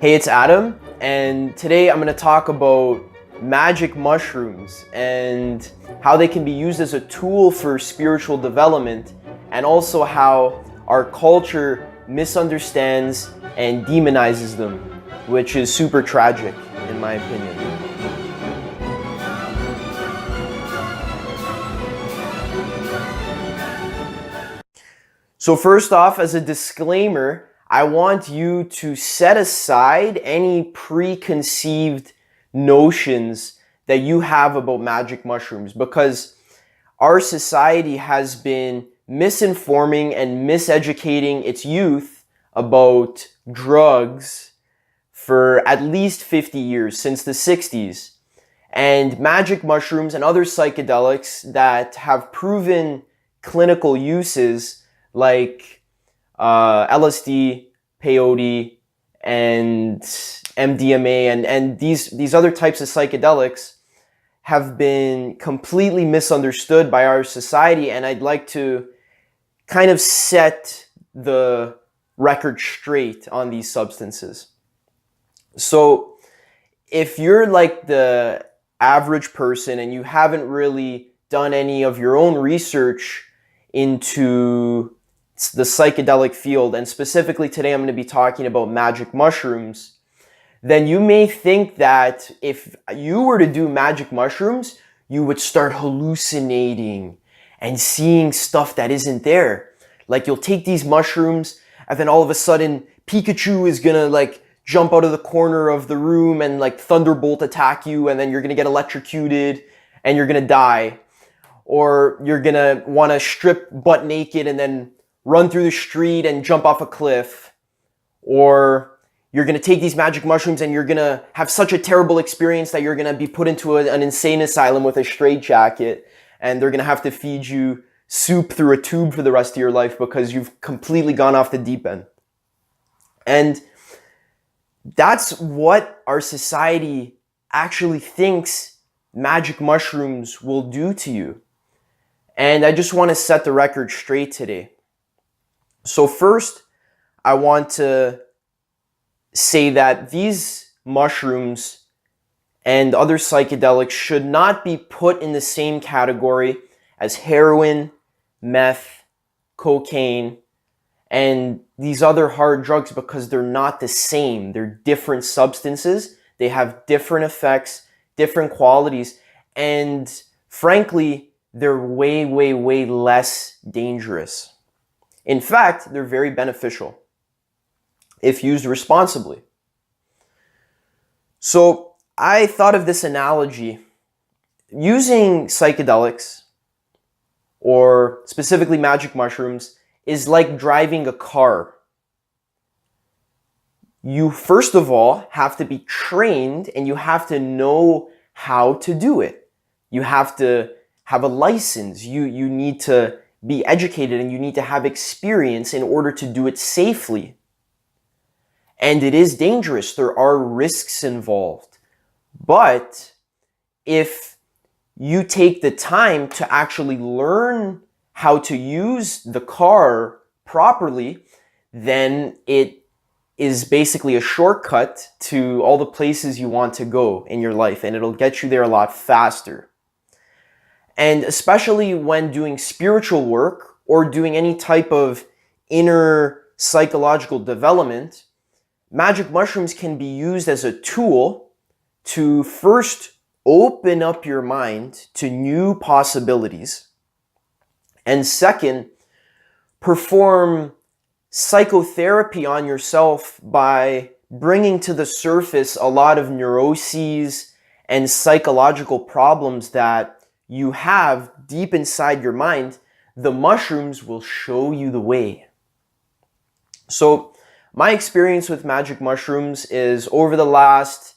Hey, it's Adam, and today I'm going to talk about magic mushrooms and how they can be used as a tool for spiritual development, and also how our culture misunderstands and demonizes them, which is super tragic in my opinion. So first off, as a disclaimer, I want you to set aside any preconceived notions that you have about magic mushrooms, because our society has been misinforming and miseducating its youth about drugs for at least 50 years, since the 60s. And magic mushrooms and other psychedelics that have proven clinical uses like LSD, peyote, and MDMA, and these other types of psychedelics have been completely misunderstood by our society, and I'd like to kind of set the record straight on these substances. So if you're like the average person and you haven't really done any of your own research into the psychedelic field, and specifically today I'm going to be talking about magic mushrooms, then you may think that if you were to do magic mushrooms, you would start hallucinating and seeing stuff that isn't there. Like you'll take these mushrooms and then all of a sudden Pikachu is going to like jump out of the corner of the room and like thunderbolt attack you, and then you're going to get electrocuted and you're going to die. Or you're going to want to strip butt naked and then run through the street and jump off a cliff. Or you're going to take these magic mushrooms and you're going to have such a terrible experience that you're going to be put into an insane asylum with a straitjacket, and they're going to have to feed you soup through a tube for the rest of your life because you've completely gone off the deep end. And that's what our society actually thinks magic mushrooms will do to you. And I just want to set the record straight today. So first, I want to say that these mushrooms and other psychedelics should not be put in the same category as heroin, meth, cocaine, and these other hard drugs, because they're not the same. They're different substances. They have different effects, different qualities, and frankly, they're way, way, way less dangerous. In fact, they're very beneficial if used responsibly. So I thought of this analogy. Using psychedelics, or specifically magic mushrooms, is like driving a car. You first of all have to be trained and you have to know how to do it. You have to have a license. You need to be educated and you need to have experience in order to do it safely. And it is dangerous. There are risks involved. But if you take the time to actually learn how to use the car properly, then it is basically a shortcut to all the places you want to go in your life, and it'll get you there a lot faster. And especially when doing spiritual work or doing any type of inner psychological development, magic mushrooms can be used as a tool to first open up your mind to new possibilities, and second, perform psychotherapy on yourself by bringing to the surface a lot of neuroses and psychological problems that you have deep inside your mind. The mushrooms will show you the way. So my experience with magic mushrooms is over the last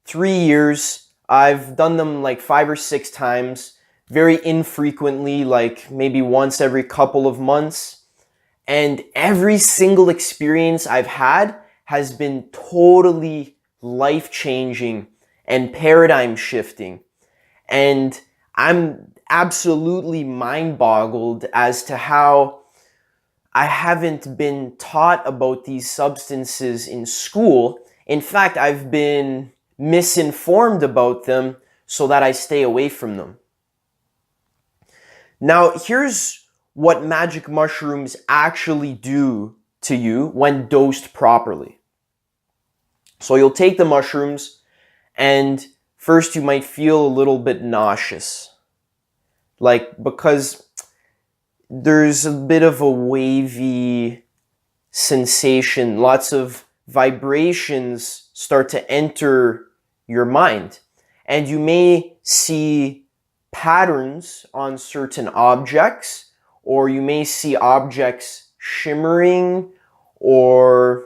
3 years, I've done them like 5 or 6 times, very infrequently, like maybe once every couple of months. And every single experience I've had has been totally life-changing and paradigm-shifting. And I'm absolutely mind-boggled as to how I haven't been taught about these substances in school, In fact, I've been misinformed about them so that I stay away from them. Now, here's what magic mushrooms actually do to you when dosed properly. So you'll take the mushrooms, and first you might feel a little bit nauseous. Because there's a bit of a wavy sensation, lots of vibrations start to enter your mind. And you may see patterns on certain objects, or you may see objects shimmering, or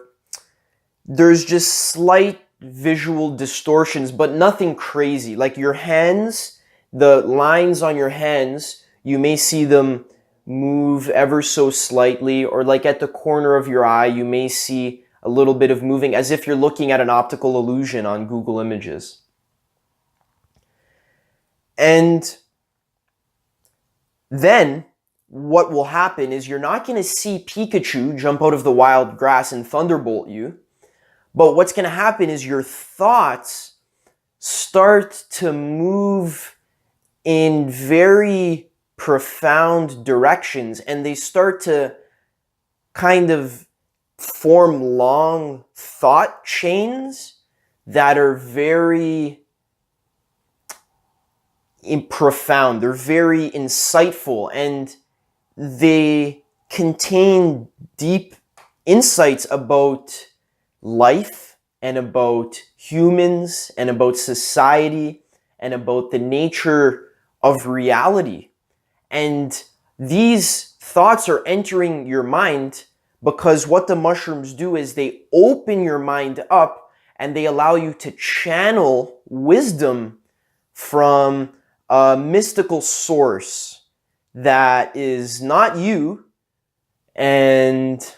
there's just slight visual distortions, but nothing crazy. Like your hands, the lines on your hands, you may see them move ever so slightly, or like at the corner of your eye, you may see a little bit of moving as if you're looking at an optical illusion on Google Images. And then what will happen is you're not going to see Pikachu jump out of the wild grass and thunderbolt you, but what's going to happen is your thoughts start to move in very profound directions, and they start to kind of form long thought chains that are very profound. They're very insightful, and they contain deep insights about life and about humans and about society and about the nature of reality. And these thoughts are entering your mind because what the mushrooms do is they open your mind up and they allow you to channel wisdom from a mystical source that is not you, and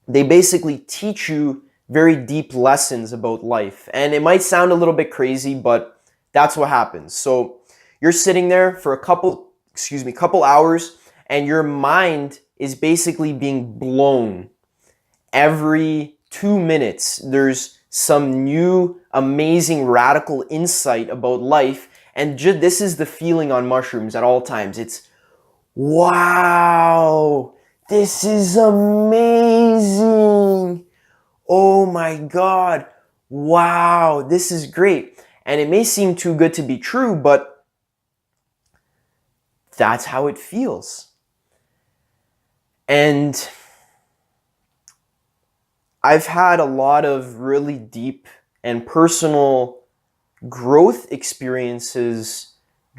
they basically teach you very deep lessons about life. And it might sound a little bit crazy, but that's what happens. So you're sitting there for a couple hours, and your mind is basically being blown. Every 2 minutes, there's some new, amazing, radical insight about life. And this is the feeling on mushrooms at all times. It's, wow, this is amazing. Oh my God, wow, this is great. And it may seem too good to be true, but that's how it feels. And I've had a lot of really deep and personal growth experiences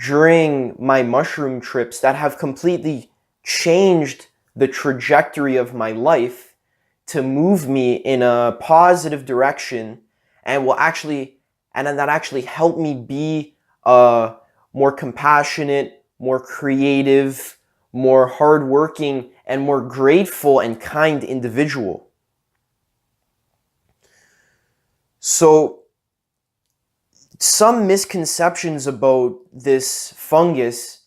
during my mushroom trips that have completely changed the trajectory of my life to move me in a positive direction, and that actually helped me be a more compassionate, more creative, more hardworking, and more grateful and kind individual. So some misconceptions about this fungus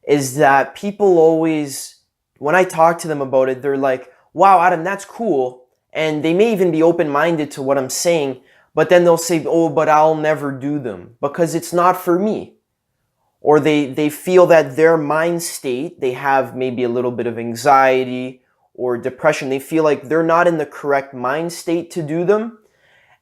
is that people always, when I talk to them about it, they're like, wow, Adam, that's cool. And they may even be open-minded to what I'm saying, but then they'll say, oh, but I'll never do them because it's not for me. Or they feel that their mind state, they have maybe a little bit of anxiety or depression. They feel like they're not in the correct mind state to do them,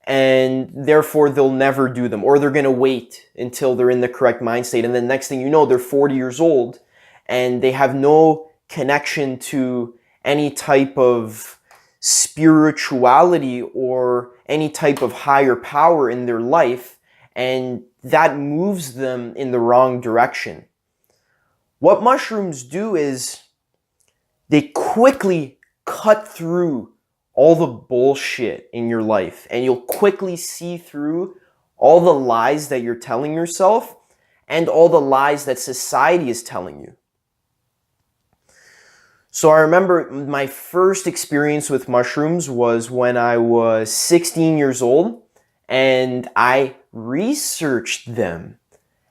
and therefore they'll never do them, or they're going to wait until they're in the correct mind state. And then next thing you know, they're 40 years old and they have no connection to any type of spirituality or any type of higher power in their life, and that moves them in the wrong direction. What mushrooms do is they quickly cut through all the bullshit in your life, and you'll quickly see through all the lies that you're telling yourself and all the lies that society is telling you. So I remember my first experience with mushrooms was when I was 16 years old, and I researched them.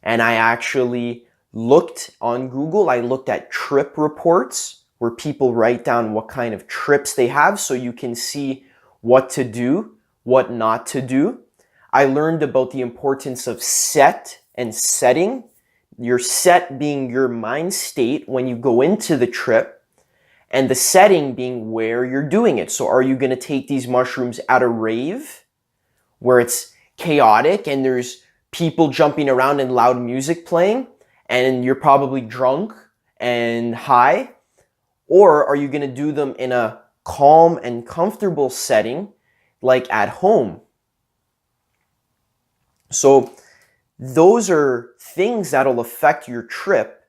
And I actually looked on Google, I looked at trip reports where people write down what kind of trips they have so you can see what to do what not to do. I learned about the importance of set and setting. Your set being your mind state when you go into the trip, and the setting being where you're doing it. So are you going to take these mushrooms at a rave where it's chaotic and there's people jumping around and loud music playing and you're probably drunk and high? Or are you going to do them in a calm and comfortable setting like at home? So those are things that'll affect your trip,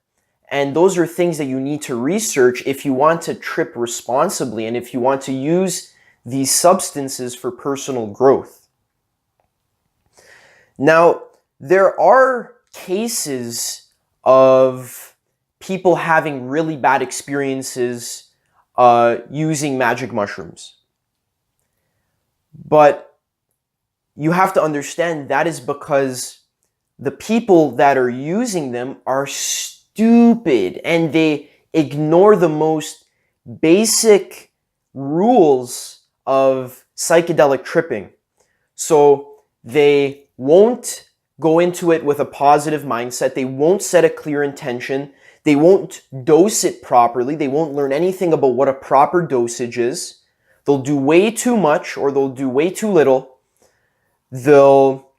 and those are things that you need to research if you want to trip responsibly and if you want to use these substances for personal growth. Now, there are cases of people having really bad experiences using magic mushrooms. But you have to understand that is because the people that are using them are stupid and they ignore the most basic rules of psychedelic tripping. So they won't go into it with a positive mindset. They won't set a clear intention. They won't dose it properly. They won't learn anything about what a proper dosage is. They'll do way too much or they'll do way too little. They'll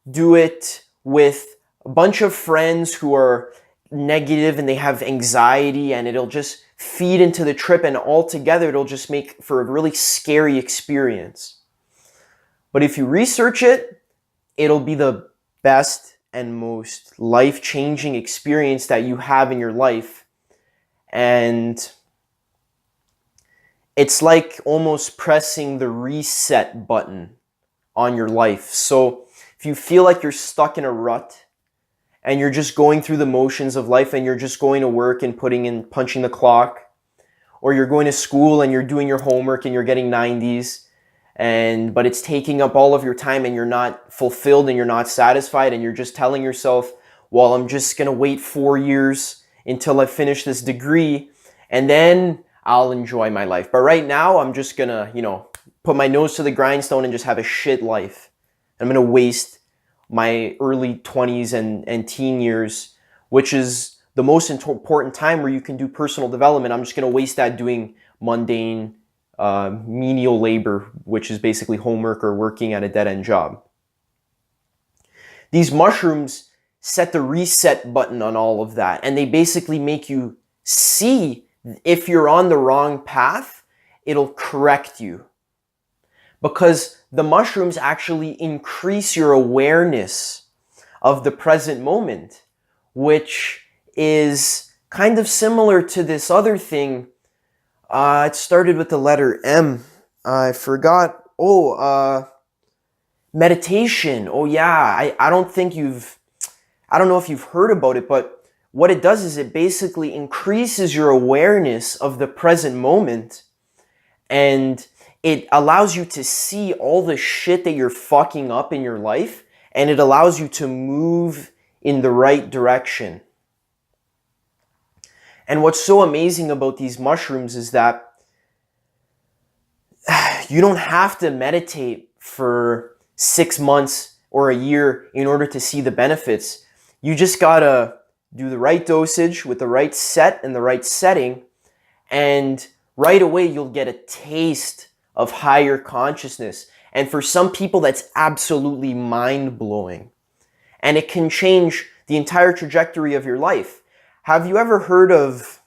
do it with a bunch of friends who are negative and they have anxiety, and it'll just feed into the trip, and altogether it'll just make for a really scary experience. But if you research it, it'll be the best and most life-changing experience that you have in your life. And it's like almost pressing the reset button on your life. So if you feel like you're stuck in a rut and you're just going through the motions of life and you're just going to work and punching the clock, or you're going to school and you're doing your homework and you're getting 90s, but it's taking up all of your time and you're not fulfilled and you're not satisfied, and you're just telling yourself, well, I'm just going to wait 4 years until I finish this degree and then I'll enjoy my life. But right now I'm just going to, put my nose to the grindstone and just have a shit life. I'm going to waste my early 20s and teen years, which is the most important time where you can do personal development. I'm just going to waste that doing mundane, menial labor, which is basically homework or working at a dead-end job. These mushrooms set the reset button on all of that, and they basically make you see if you're on the wrong path. It'll correct you, because the mushrooms actually increase your awareness of the present moment, which is kind of similar to this other thing. It started with the letter M. I forgot. Meditation. Oh yeah, I don't know if you've heard about it, but what it does is it basically increases your awareness of the present moment, and it allows you to see all the shit that you're fucking up in your life, and it allows you to move in the right direction. And what's so amazing about these mushrooms is that you don't have to meditate for 6 months or a year in order to see the benefits. You just gotta do the right dosage with the right set and the right setting, and right away you'll get a taste of higher consciousness. And for some people, that's absolutely mind-blowing. And it can change the entire trajectory of your life. Have you ever heard of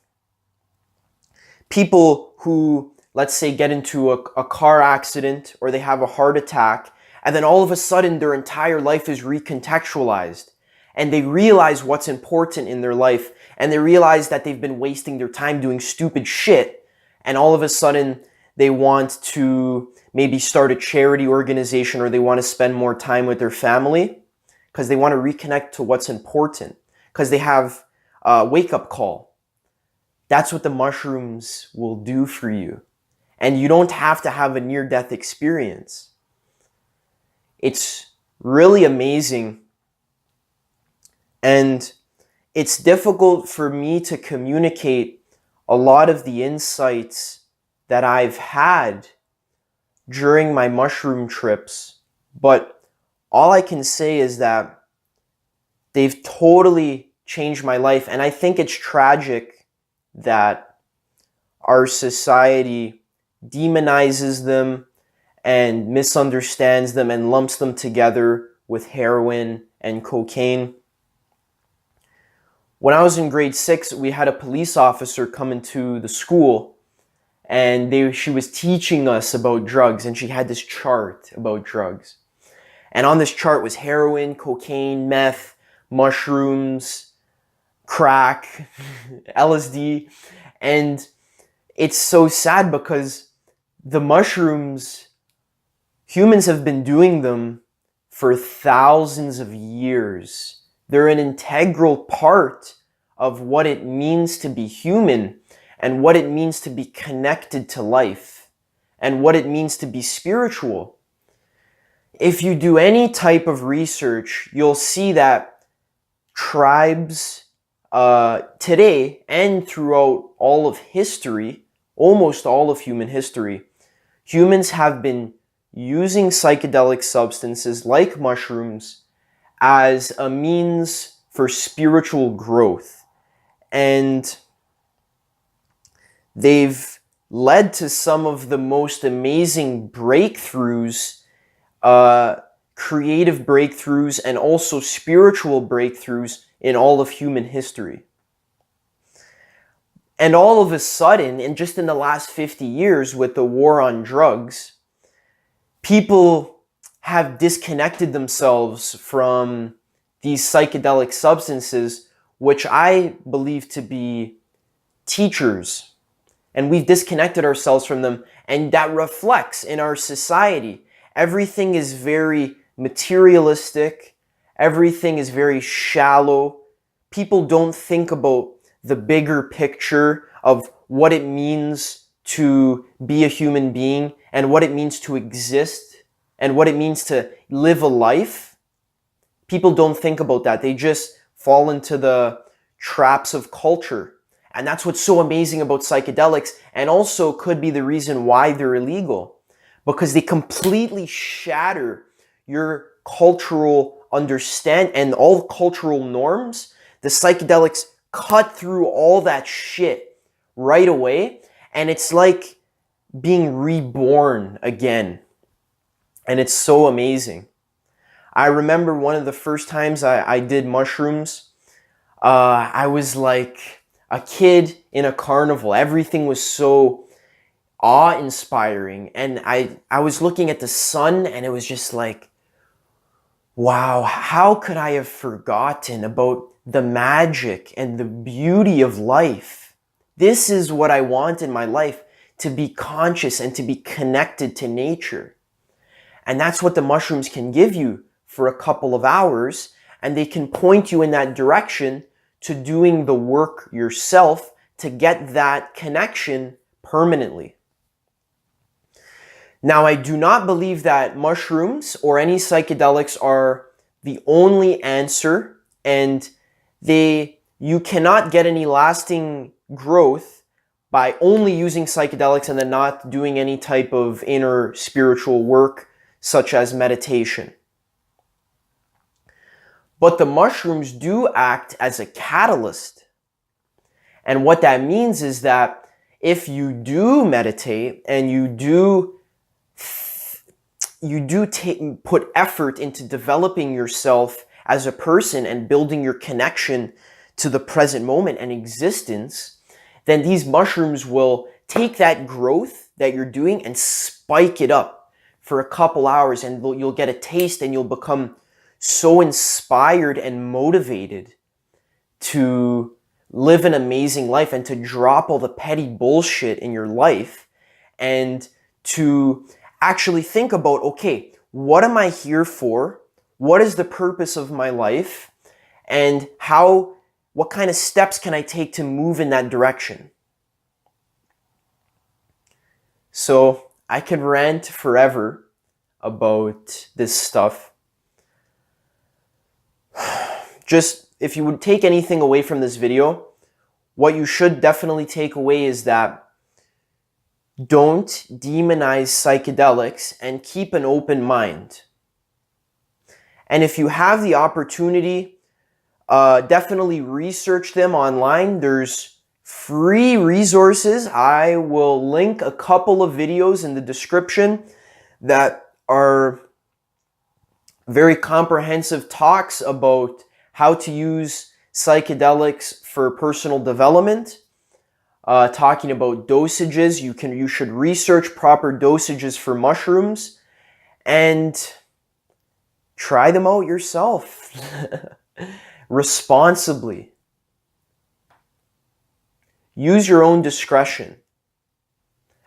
people who, let's say, get into a car accident or they have a heart attack, and then all of a sudden their entire life is recontextualized, and they realize what's important in their life, and they realize that they've been wasting their time doing stupid shit, and all of a sudden they want to maybe start a charity organization, or they want to spend more time with their family because they want to reconnect to what's important, because they have a wake-up call. That's what the mushrooms will do for you. And you don't have to have a near-death experience. It's really amazing. And it's difficult for me to communicate a lot of the insights that I've had during my mushroom trips, but all I can say is that they've totally changed my life. And I think it's tragic that our society demonizes them and misunderstands them and lumps them together with heroin and cocaine. When I was in grade 6, we had a police officer come into the school, and she was teaching us about drugs, and she had this chart about drugs. And on this chart was heroin, cocaine, meth, mushrooms, crack, LSD. And it's so sad because the mushrooms, humans have been doing them for thousands of years. They're an integral part of what it means to be human and what it means to be connected to life and what it means to be spiritual. If you do any type of research, you'll see that tribes today and throughout all of history, almost all of human history, humans have been using psychedelic substances like mushrooms as a means for spiritual growth. And they've led to some of the most amazing breakthroughs, creative breakthroughs, and also spiritual breakthroughs in all of human history. And all of a sudden, and just in the last 50 years with the war on drugs, people have disconnected themselves from these psychedelic substances, which I believe to be teachers. And we've disconnected ourselves from them, and that reflects in our society. Everything is very materialistic. Everything is very shallow. People don't think about the bigger picture of what it means to be a human being and what it means to exist and what it means to live a life. People don't think about that. They just fall into the traps of culture. And that's what's so amazing about psychedelics, and also could be the reason why they're illegal, because they completely shatter your cultural understand and all cultural norms. The psychedelics cut through all that shit right away, and it's like being reborn again. And it's so amazing. I remember one of the first times I did mushrooms, I was like a kid in a carnival. Everything was so awe-inspiring. And I was looking at the sun, and it was just like, wow, how could I have forgotten about the magic and the beauty of life? This is what I want in my life, to be conscious and to be connected to nature. And that's what the mushrooms can give you for a couple of hours, and they can point you in that direction to doing the work yourself to get that connection permanently. Now, I do not believe that mushrooms or any psychedelics are the only answer, and you cannot get any lasting growth by only using psychedelics and then not doing any type of inner spiritual work such as meditation. But the mushrooms do act as a catalyst. And what that means is that if you do meditate and you do put effort into developing yourself as a person and building your connection to the present moment and existence, then these mushrooms will take that growth that you're doing and spike it up for a couple hours, and you'll get a taste, and you'll become so inspired and motivated to live an amazing life and to drop all the petty bullshit in your life and to actually think about, okay, what am I here for? What is the purpose of my life? And what kind of steps can I take to move in that direction? So I could rant forever about this stuff. Just, if you would take anything away from this video, what you should definitely take away is that don't demonize psychedelics, and keep an open mind. And if you have the opportunity, definitely research them online. There's free resources. I will link a couple of videos in the description that are very comprehensive talks about how to use psychedelics for personal development. Talking about dosages, you should research proper dosages for mushrooms and try them out yourself responsibly. Use your own discretion.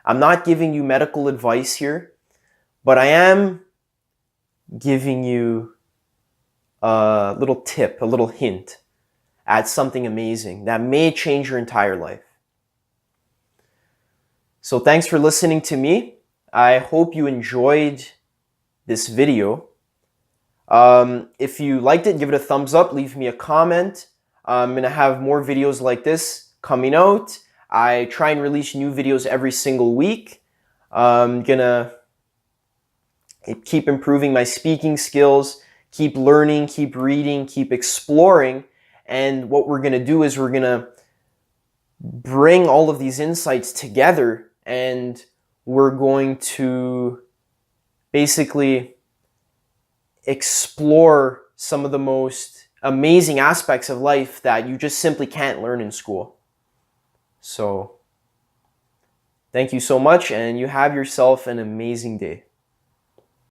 I'm not giving you medical advice here, but I am giving you a little tip, a little hint at something amazing that may change your entire life. So thanks for listening to me. I hope you enjoyed this video. If you liked it, give it a thumbs up, leave me a comment. I'm going to have more videos like this coming out. I try and release new videos every single week. I'm going to keep improving my speaking skills, keep learning, keep reading, keep exploring. And what we're going to do is we're going to bring all of these insights together, and we're going to basically explore some of the most amazing aspects of life that you just simply can't learn in school. So, thank you so much, and you have yourself an amazing day.